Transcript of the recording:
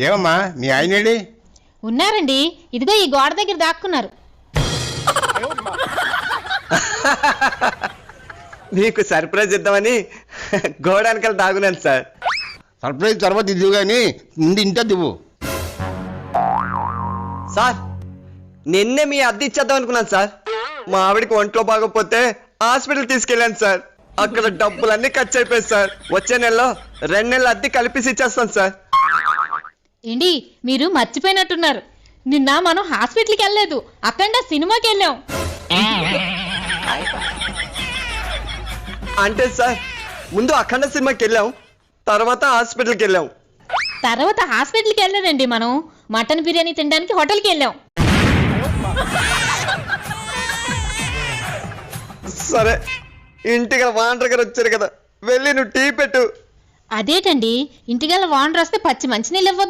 ఏమమ్మా మీ ఆయనేడి? ఉన్నారండి, ఇదిగో ఈ గోడ దగ్గర దాక్కున్నారు. మీకు సర్ప్రైజ్ ఇద్దామని గోడానికల్ దాగున్నాను సార్. సర్ప్రైజ్ తర్వాత ఇదివు కానీ ముందు ఇంటే దివ్వు. సార్ నిన్నే మీ అద్దె ఇచ్చేద్దాం అనుకున్నాను సార్. మా ఆవిడికి ఒంట్లో బాగోకపోతే హాస్పిటల్ తీసుకెళ్ళాను సార్. అక్కడ డబ్బులన్నీ ఖర్చు అయిపోయాయి సార్. వచ్చే నెలలో 2 నెలల అద్దె కలిపేసి ఇచ్చేస్తాను సార్. ఏంటి మీరు మర్చిపోయినట్టున్నారు, నిన్న మనం హాస్పిటల్కి వెళ్ళలేదు, అక్కడ సినిమాకి వెళ్ళాం. అంటే సార్ ముందు అఖండ సినిమాకి వెళ్ళాం, తర్వాత హాస్పిటల్కి వెళ్ళాం. తర్వాత హాస్పిటల్కి వెళ్ళలేదండి, మనం మటన్ బిర్యానీ తినడానికి హోటల్కి వెళ్ళాం. సరే ఇంటికి వాంటర్ గారు వచ్చారు కదా, వెళ్ళి నువ్వు టీ పెట్టు. అదేటండి, ఇంటికల్లా వాండర్ వస్తే పచ్చి మంచినీళ్ళు ఇవ్వద్దు.